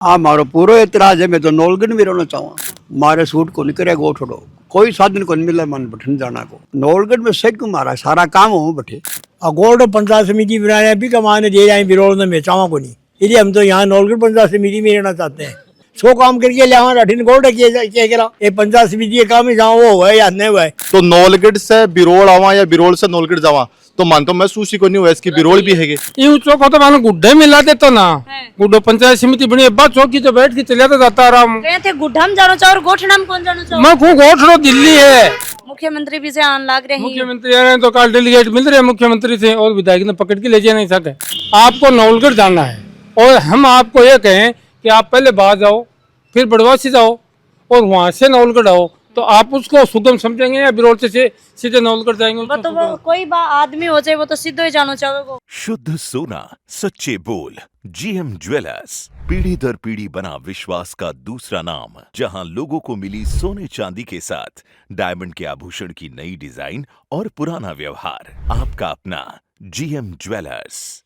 हाँ मारो पूरा एतराज है। मैं तो नौलगढ़ में रहना चाहूँ। मारे सूट को निकले गोठड़ो कोई साधन को नहीं मिला मन बठन जाना को। नौलगढ़ में सही मारा सारा काम हो बठे गोल्ड पंचायत समिति बनाया भी कमाने दे जाए विरोध में चावा को नहीं, इसलिए हम तो यहाँ नौलगढ़ पंचायत समिति में रहना चाहते हैं। 100 काम करके लिया अठिन गोल्ड ये पंचायत समिति के काम जहाँ वो हुआ या नहीं हुआ। तो नौलगढ़ से बिरोल आवा या बिरोल से नौलगढ़ जावा तो मान तो मैं सूची को नहीं हुआ इसकी बिरोल भी है। यूं चौक तो मानो गुड्ढे मिला दे तो ना गुड्डो पंचायत समिति बनी बात चौकी तो बैठ के चला जाता आराम। गए थे गुड्ढा में जानो चाहो और गोठड़ा में कौन जानो चाहो। मैं को गोठड़ो दिल्ली है। मुख्यमंत्री भी से आन लाग रहे हैं। मुख्यमंत्री आ रहे हैं तो कल डेलीगेट मिल रहे हैं मुख्यमंत्री से और विधायक ने पकड़ के ले जा नहीं सके। आपको नौलगढ़ जाना है और हम आपको ये कहें कि आप पहले बाहर जाओ फिर बड़वासी जाओ और वहाँ से नौलगढ़ आओ तो आप उसको सुगम समझेंगे या बिरोल से सीधे नौलगढ़ जाएंगे। तो वो कोई आदमी हो जाए वो तो सीधे ही जानो चाहोगे। शुद्ध सोना सच्चे बोल जीएम ज्वेलर्स पीढ़ी दर पीढ़ी बना विश्वास का दूसरा नाम, जहां लोगों को मिली सोने चांदी के साथ डायमंड के आभूषण की नई डिजाइन और पुराना व्यवहार। आपका अपना जीएम ज्वेलर्स।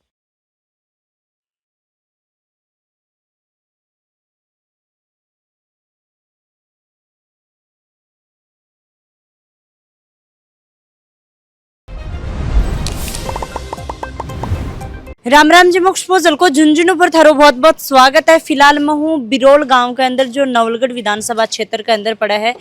राम राम जी मोक्ष पोजल को झुंझुनू पर थारो बहुत बहुत स्वागत है। फिलहाल मैं हूँ बिरोल गांव के अंदर जो नवलगढ़ विधानसभा क्षेत्र के अंदर पड़ा है।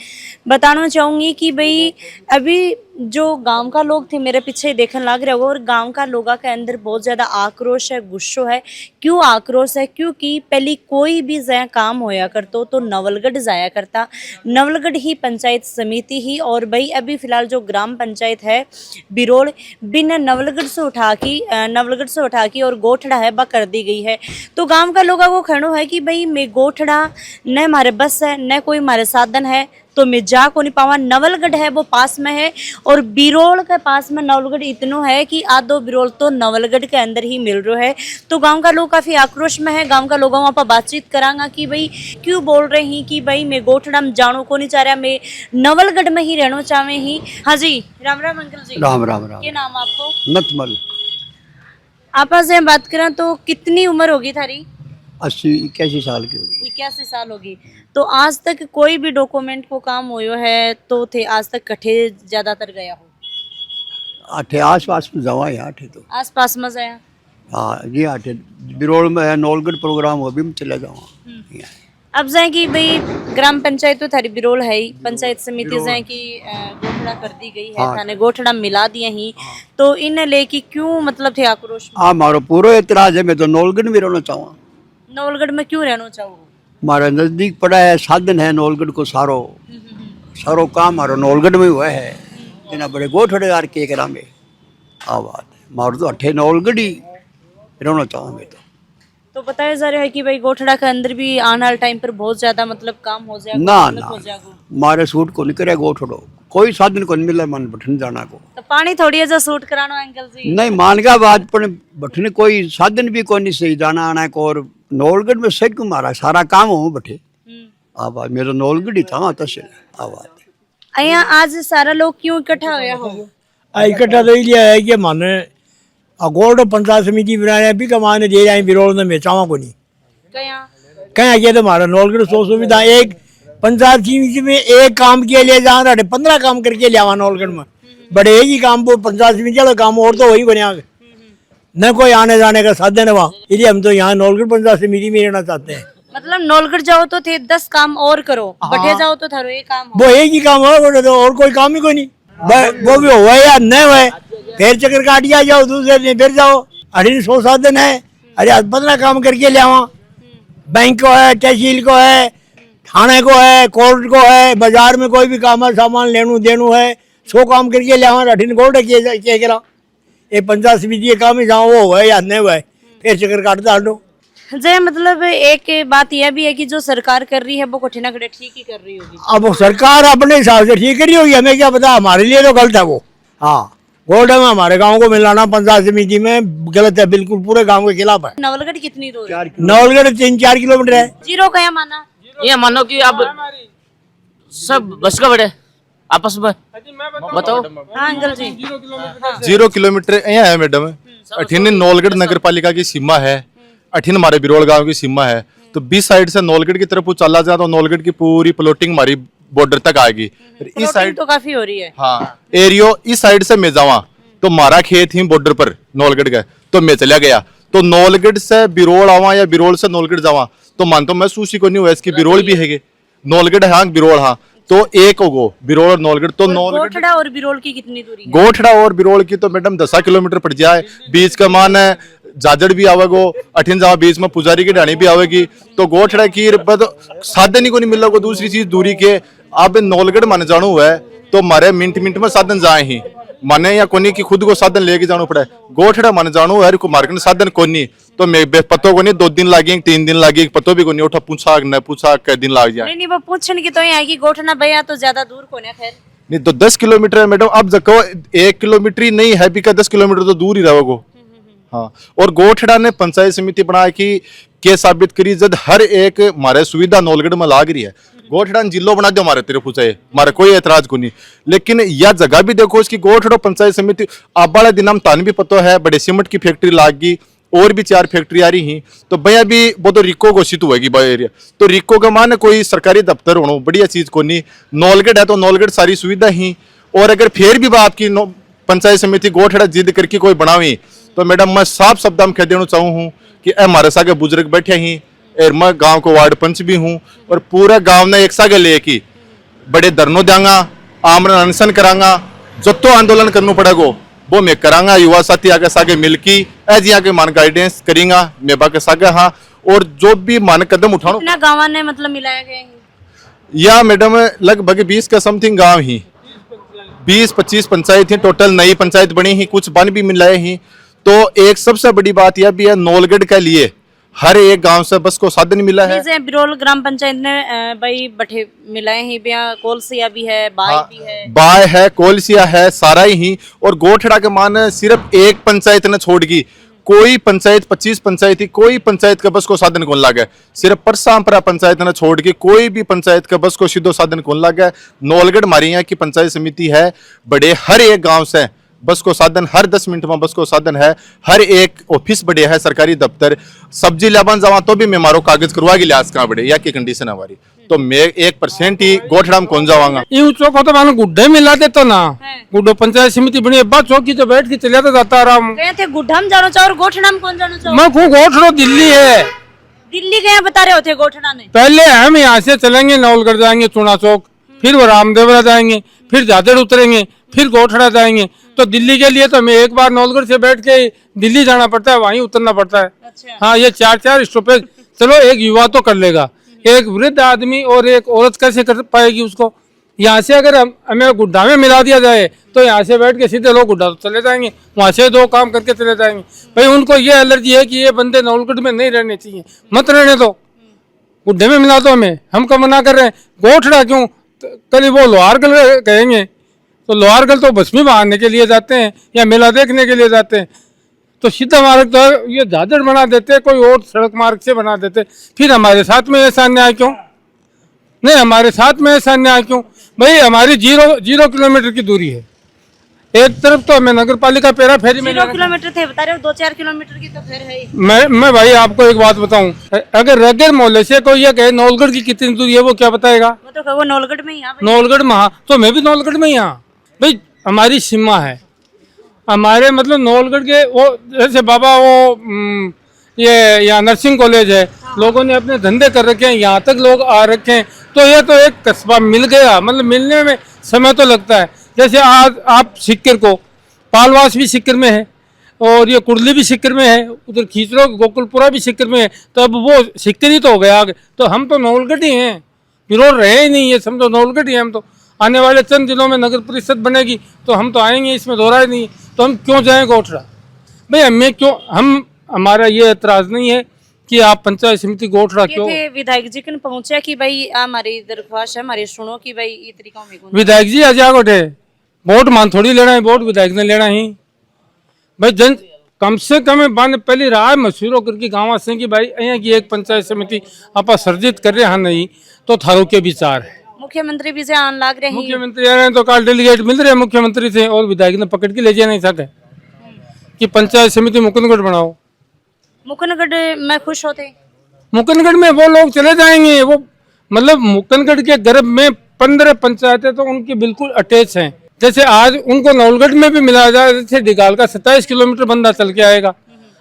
बताना चाहूंगी कि भाई अभी जो गांव का लोग थे मेरे पीछे ही देखने लग रहे हो और गांव का लोगों के अंदर बहुत ज़्यादा आक्रोश है, गुस्सो है। क्यों आक्रोश है? क्योंकि पहले कोई भी जया काम होया करतो तो नवलगढ़ जाया करता, नवलगढ़ ही पंचायत समिति ही। और भाई अभी फिलहाल जो ग्राम पंचायत है बिरोल बिन नवलगढ़ से उठा की और गोठड़ा है वह कर दी गई है। तो गांव का लोगों को कहना है कि भाई मैं गोठड़ा न मारे बस है न कोई मारे साधन है तो मैं जा को नहीं पावा। नवलगढ़ है वो पास में है और बिरोल के पास में नवलगढ़ इतनो है कि आधो बिरोल तो नवलगढ़ के अंदर ही मिल रहा है। तो गांव का लोग काफी आक्रोश में है। गांव का लोगों वहाँ पर बातचीत करांगा कि भाई क्यों बोल रहे हैं कि भाई मैं गोठड़ा में जानो को नहीं चाह रहा, मैं नवलगढ़ में ही रहना चाहे ही। हाँ जी राम राम अंकल जी। राम राम राम। क्या नाम आपको? नतमल। आप से बात करें तो कितनी उम्र होगी थारी? 80-81 साल की होगी। 81 साल होगी। तो आज तक कोई भी डॉक्यूमेंट को काम हुयो है तो थे आज तक कठे ज्यादातर गया हो? आठे आस पास में जावा है। आठे तो आस पास में जाया। हाँ जी आठे बिरोल में है नौलगढ़ प्रोग्राम हो भी मैं चला जाऊँ। अब जाए कि भाई ग्राम पंचायत तो थारी बिरोल है ही, पंचायत समिति जाए कि गोठड़ा कर दी गई है। हाँ। थाने गोठड़ा मिला दिए ही। तो इन लेके क्यों मतलब थे आक्रोश? हाँ मारो पूरा एतराज है। मैं तो नौलगढ़ में रहना चाहूँ। नवलगढ़ में क्यों रहना चाहो? हमारा नजदीक पड़ा है, साधन है नौलगढ़ को सारो काम हमारा नौलगढ़ में हुआ है। इतना बड़े गोठड़े यार के करा में आ बात है। मारो तो अठे नौलगढ़ ही रहना चाहूँ मैं तो बताया जा रहा है कि भाई गोठड़ा के अंदर भी आने वाले टाइम पर बहुत ज्यादा मतलब काम हो जाएगा। ना मतलब हो ना जाएगा। मारे सूट को निकले गोठड़ो कोई साधन को नहीं मिला मन बठन जाना को। तो पानी थोड़ी ऐसा सूट कराना अंकल जी। नहीं मान का बात पर बठने कोई साधन भी कोई नहीं सही जाना आना को। और नौलगढ़ में सही को मारा सारा काम हो बठे आवाज मेरा नौलगढ़ ही था तहसील आवाज। अया आज सारा लोग क्यों इकट्ठा होया हो? इकट्ठा तो इसलिए है कि माने गोल्ड पंचायत समिति बनाया भी कमाने दे जाए विरोध में चावा को नहीं। कहीं किया तो हमारा नौलगढ़ सो सुविधा एक पंचायत समिति में एक काम किया ले जा रहा 15 काम करके लिया नौलगढ़ में बड़े एक ही काम वो पंचायत समिति वाला काम और तो वही बने न कोई आने जाने का साधन है वहाँ। इसलिए हम तो यहाँ नौलगढ़ पंचायत समिति में रहना चाहते हैं। मतलब नौलगढ़ जाओ तो थे 10 काम और करो, बठे जाओ तो थारो एक काम वो एक ही काम हो और कोई काम ही कोई नहीं। वो भी हुआ या नहीं हुआ फिर चक्कर काटिया जाओ दूसरे दिन फिर जाओ। 100 साधन है। अरे 15 काम करके ले आवा। बैंक को है, तहसील को है, थाने को है, कोर्ट को है, बाजार में कोई भी काम है सामान लेनू देनू है 100 काम करके ले आवा। 18 गोल्ड किया करा ये पंचायत समिति के काम है जहाँ वो हुआ या नहीं हुआ फिर चक्कर काटता हटो। जय मतलब एक बात यह भी है कि जो सरकार कर रही है वो कठिना कठे ठीक ही कर रही होगी। अब वो सरकार अपने हिसाब से ठीक कर रही होगी, हमें क्या पता। हमारे लिए तो गलत है वो। हाँ गोल्ड में हमारे गांव को मिलाना पंचायत समिति में गलत है, बिल्कुल पूरे गांव के खिलाफ है। नवलगढ़ कितनी दूर है? नवलगढ़ 3-4 किलोमीटर है। जीरो क्या माना? ये मानो कि आप सब बस का बड़े आपस में बताओ। हाँ अंकल जी 0 किलोमीटर यहाँ है मैडम। अठिन नौलगढ़ नगर पालिका की सीमा है, अठिन हमारे बिरोल गांव की सीमा है। तो बीच साइड से नौलगढ़ की तरफ वो चला जाए तो नौलगढ़ की पूरी प्लॉटिंग हमारी बॉर्डर तक आएगी। फिर इस प्लॉटिंग साइड तो काफी हो रही है। हाँ एरियो इस साइड से मैं जावा तो मारा खेत ही बॉर्डर पर नौलगढ़ का, तो मैं चला गया तो नौलगढ़ से बिरोल आवा या बिरोल से नौलगढ़ जावा तो मान तो मैं सूसी को नहीं हुआ इसकी बिरोल भी है नौलगढ़ हाँ बिरोल हाँ तो एक होगो बिरोल और नौलगढ़ तो नौलगढ़ गोठड़ा और बिरोल की कितनी दूरी है? गोठड़ा और बिरोल की तो मैडम 10 किलोमीटर पड़ जाए। बीच का मान है जाजड़ भी आवेगो अठिन जावा बीच में पुजारी की ढाणी भी आवेगी तो गोठड़ा की साधन ही को नहीं मिल रहा। दूसरी चीज दूरी के अब नौलगढ़ मन जानो हुआ है तो मारे मिनट में साधन जाए ही माने या कोनी की खुद को साधन लेके जाना पड़े। गोठड़ा मन जानो है को मार्केट साधन कोनी तो मैं पतो को नहीं 2 दिन लागे 3 दिन लागे पतो भी को नहीं उठा पूछा कै दिन लाग जाए। नहीं वो पूछने की तो ये है कि गोठना भैया तो ज्यादा दूर को है। खैर नहीं तो 10 किलोमीटर है मैडम। अब जको 1 किलोमीटर ही नहीं है भी का 10 किलोमीटर तो दूर ही रहोगो। हाँ और गोठड़ा ने पंचायत समिति बना के साबित करी जब हर एक हमारे सुविधा नौलगढ़ में लाग रही है। गोठड़ा जिलो बना दो हमारे तेरे पूछे हमारा कोई ऐतराज को नहीं, लेकिन यह जगह भी देखो इसकी गोठड़ा पंचायत समिति अब वाले दिन हम तान भी पता है बड़े सीमेंट की फैक्ट्री लाग गई और भी 4 फैक्ट्री आ रही हैं तो भैया भी वो तो रिको घोषित हुएगी एरिया तो रिको का मान कोई सरकारी दफ्तर होना बढ़िया चीज को नहीं। नौलगढ़ है तो नौलगढ़ सारी सुविधा ही और अगर फिर भी बात की पंचायत समिति गोठड़ा जिद करके कोई बनावी तो मैडम मैं साफ शब्द में कह देना चाहूँ हूँ कि हमारे सागे बुजुर्ग बैठे ही और मैं गांव को वार्ड पंच भी हूँ और पूरा गांव ने एक सागे लेके बड़े धरनों देंगा आमरण अनशन करांगा जो तो आंदोलन करना पड़ेगा वो मैं करांगा। युवा साथी आगे सागे मिलकी ऐसी आगे मान गाइडेंस करेंगा मैं बाके सागे हाँ और जो भी मान कदम उठानो कितना गाँव ने मतलब मिलाया गया है? या मैडम लगभग 20 का समथिंग गांव ही 20-25 पंचायत ही टोटल नई पंचायत बनी ही कुछ बन भी मिलाए ही। तो एक सबसे बड़ी बात यह भी है नौलगढ़ के लिए हर एक गांव से बस को साधन मिला है। जैसे बिरोल ग्राम पंचायत ने भाई बठे मिलाए हैं बिया कोलसिया भी है बाय भी है बाय है कोलसिया है सारा ही और गोठड़ा के मान सिर्फ एक पंचायत ने छोड़ गी कोई पंचायत 25 पंचायत थी कोई पंचायत का बस को साधन कौन लागे सिर्फ परसामपरा पंचायत ने छोड़ के कोई भी पंचायत का बस को सीधो साधन कौन लागे। नौलगढ़ हमारे यहाँ की पंचायत समिति है बड़े हर एक गांव से बस को साधन हर 10 मिनट में बस को साधन है। हर एक ऑफिस बड़े है सरकारी दफ्तर सब्जी लाबन जावा तो भी मैं मारो कागज करवा के लिहाज कहाँ बड़े या की कंडीशन हमारी तो मैं 1% ही गोठड़ा में कौन जावांगा। यूं चौक तो मानो गुड्डे मिला दे तो ना गुड्डो पंचायत समिति बनी बात चौकी तो बैठ के चला तो जाता आराम गए थे गुड्डा में जाना चाहो और गोठड़ा में कौन जाना चाहो? मैं को गोठड़ो दिल्ली है दिल्ली गए बता रहे होते गोठड़ा ने। पहले हम यहाँ से चलेंगे नौलगढ़ जाएंगे चूना चौक फिर वो रामदेवरा जाएंगे फिर जादड़ उतरेंगे फिर गोठड़ा जाएंगे तो दिल्ली के लिए तो हमें एक बार नौलगढ़ से बैठ के दिल्ली जाना पड़ता है वहीं उतरना पड़ता है। अच्छा। हाँ ये 4 स्टॉपेज चलो एक युवा तो कर लेगा एक वृद्ध आदमी और एक औरत कैसे कर पाएगी उसको। यहाँ से अगर हमें गुड्डा में मिला दिया जाए तो यहाँ से बैठ के सीधे लोग गुड्डा तो चले जाएंगे वहाँ से 2 काम करके चले जाएंगे। भाई उनको ये एलर्जी है कि ये बंदे नौलगढ़ में नहीं रहने चाहिए मत रहने दो गुड्डे में मिला दो हमें हम कब मना कर रहे हैं। गोठड़ा क्यों कल वो लोहारगल कहेंगे तो लोहारगल तो बस में बहाने के लिए जाते हैं या मेला देखने के लिए जाते हैं तो सीधा मार्ग तो ये दादर बना देते कोई और सड़क मार्ग से बना देते फिर हमारे साथ में ऐसा अन्याय क्यों नहीं हमारे साथ में ऐसा अन्याय क्यों। भाई हमारी 0 किलोमीटर की दूरी है एक तरफ तो हमें नगर पालिका पेरा फेरी में 0 किलोमीटर थे बता रहे हो 2-4 किलोमीटर की तो फिर है। मैं भाई आपको एक बात बताऊं अगर रगर मोहल्ले से कोई ये कहे नौलगढ़ की कितनी दूरी है वो क्या बताएगा। वो तो कहो नौलगढ़ में ही नौलगढ़ में तो मैं भी नौलगढ़ में ही यहाँ भाई हमारी सीमा है हमारे मतलब नौलगढ़ के वो जैसे बाबा वो ये यहाँ नर्सिंग कॉलेज है लोगों ने अपने धंधे कर रखे हैं यहाँ तक लोग आ रखे हैं तो ये तो एक कस्बा मिल गया मतलब मिलने में समय तो लगता है। जैसे आज आप सिक्कर को पालवास भी सिक्कर में है और ये कुर्ली भी सिक्कर में है उधर खींचरो गोकुलपुरा भी सिक्कर में है तो अब वो सिक्कर ही तो हो गया आगे तो हम तो नौलगढ़ ही हैं बिरोल रहे ही नहीं है समझो नौलगढ़ ही हम तो आने वाले चंद दिनों में नगर परिषद बनेगी तो हम तो आएंगे इसमें दोहरा ही नहीं तो हम क्यों जाएं गोठड़ा। भाई हमें क्यों हमारा ये एतराज नहीं है कि आप पंचायत समिति गोठड़ा क्यों। विधायक जी कन पहुंचा कि भाई हमारी दरख्वास्त है हमारी सुनो कि भाई ये तरीका में विधायक जी आज गोठे वोट मान थोड़ी लेना है वोट विधायक ने लेना ही भाई जन कम से कम बन पहली राय मशहूर होकर के गाँव से कि भाई यहाँ की एक पंचायत समिति आप सर्जित कर रहे हैं नहीं तो थारों के विचार है। मुख्यमंत्री भी से आन लाग रहे हैं मुख्यमंत्री आ रहे हैं तो कल डेलीगेट मिल रहे हैं मुख्यमंत्री से और विधायक ने पकड़ के ले जा नहीं सके कि पंचायत समिति मुकुंदगढ़ बनाओ। मुकुंदगढ़ में खुश होते मुकनगढ़ में वो लोग चले जाएंगे, वो मतलब मुकनगढ़ के गर्भ में 15 पंचायतें तो उनकी बिल्कुल अटैच हैं। जैसे आज उनको नवलगढ़ में भी मिला जाए, जैसे डिगाल का 27 किलोमीटर बंदा चल के आएगा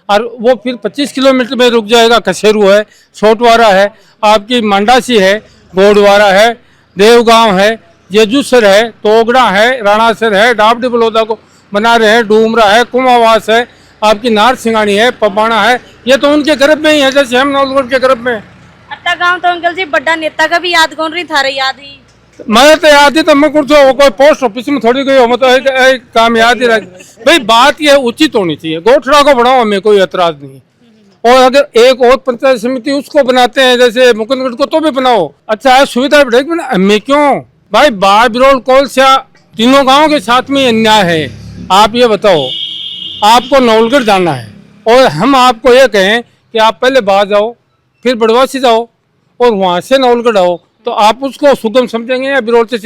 और वो फिर 25 किलोमीटर में रुक जाएगा। कशेरू है, छोटवारा है, आपकी मंडासी है, गोडवारा है, देवगांव है, जेजूसर है, तोगड़ा है, राणासर है, डाबडी बलौदा को बना रहे हैं, डूमरा है, कुमावास है, आपकी नार सिंगानी है, पबाना है, ये तो उनके गर्भ में ही है, जैसे हम नवलगढ़ के गर्भ में। अट्टा गांव तो अंकल जी बड़ा नेता का भी याद कौन रही था रही याद ही मैं तो याद ही तो मैं कुछ कोई पोस्ट ऑफिस में थोड़ी गई हो, मैं तो एक काम याद ही रह भाई। बात ये उचित होनी चाहिए, गोठड़ा को बढ़ाओ, हमें कोई एतराज नहीं है। और अगर एक और पंचायत समिति उसको बनाते हैं जैसे मुकुंदगढ़ को, तो भी बनाओ, अच्छा है, सुविधा बढ़ेगी ना। हमें क्यों भाई, बाढ़ बिरोल कोलसिया तीनों गाँव के साथ में अन्याय है। आप ये बताओ, आपको नवलगढ़ जाना है और हम आपको ये कहें कि आप पहले बाहर जाओ, फिर बड़वासी जाओ और वहां से नवलगढ़ आओ, तो आप उसको सुगम समझेंगे या बिरोल से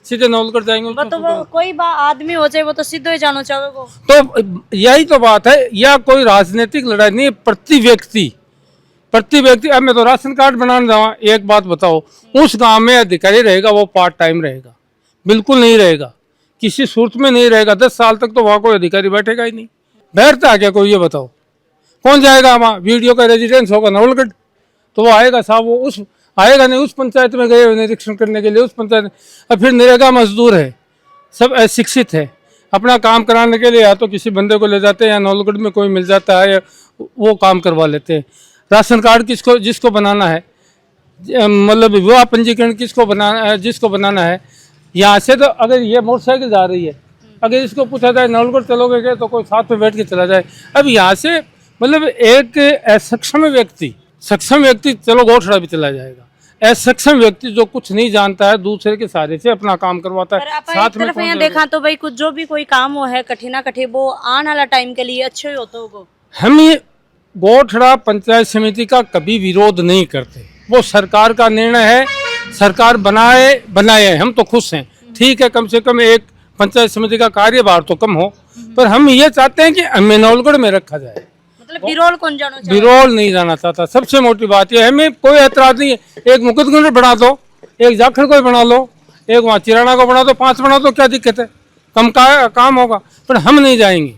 सीधे नवलगढ़ जाएंगे? वो तो वो कोई आदमी हो जाए वो तो सीधे ही जाना चाहोगे। तो यही तो बात है, या कोई राजनीतिक लड़ाई नहीं, प्रति व्यक्ति। अब मैं तो राशन कार्ड बनाने जाऊँ, एक बात बताओ, उस गांव में अधिकारी रहेगा वो पार्ट टाइम रहेगा, बिल्कुल नहीं रहेगा, किसी सूरत में नहीं रहेगा। 10 साल तक तो वहाँ कोई अधिकारी बैठेगा ही नहीं। बैठता क्या कोई, ये बताओ कौन जाएगा वहाँ? वीडियो का रेजिडेंस होगा नवलगढ़, तो वो आएगा साहब, वो उस आएगा नहीं, उस पंचायत में गए निरीक्षण करने के लिए, उस पंचायत में। और फिर नरेगा मजदूर है, सब अशिक्षित है, अपना काम कराने के लिए या तो किसी बंदे को ले जाते हैं या नवलगढ़ में कोई मिल जाता है, वो काम करवा लेते हैं। राशन कार्ड जिसको बनाना है, मतलब विवाह पंजीकरण जिसको बनाना है, यहाँ से तो अगर ये मोटरसाइकिल जा रही है, अगर इसको पूछा जाए नवलगढ़ चलोगे क्या, तो कोई साथ में बैठ के चला जाए। अब यहाँ से मतलब एक असक्षम व्यक्ति चलो गोठड़ा भी चला जाएगा, असक्षम व्यक्ति जो कुछ नहीं जानता है दूसरे के सहारे से अपना काम करवाता है। साथ में यहाँ देखा तो भाई कुछ जो भी कोई काम हो है कठिना कठिन वो आने वाला टाइम के लिए अच्छे ही होता होगा। हम ये गोठड़ा पंचायत समिति का कभी विरोध नहीं करते, वो सरकार का निर्णय है, सरकार बनाए हम तो खुश हैं, ठीक है, कम से कम एक पंचायत समिति का कार्यभार तो कम हो, पर हम ये चाहते हैं कि हमें नवलगढ़ में रखा जाए। मतलब बिरोल कौन जाना चाहता? बिरोल नहीं जाना चाहता, सबसे मोटी बात यह है। हमें कोई ऐतराज नहीं है, एक मुकुंदगढ़ बना दो, एक जाखड़ को बना लो, एक वहाँ चिराना को बना दो, 5 बना दो, क्या दिक्कत है, कम का काम होगा। पर हम नहीं जाएंगे,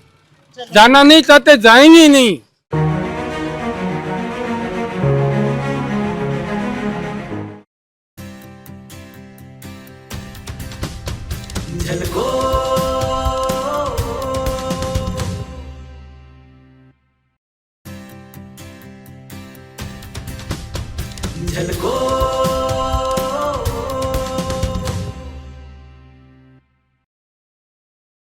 जाना नहीं चाहते, जाएंगे ही नहीं। झलको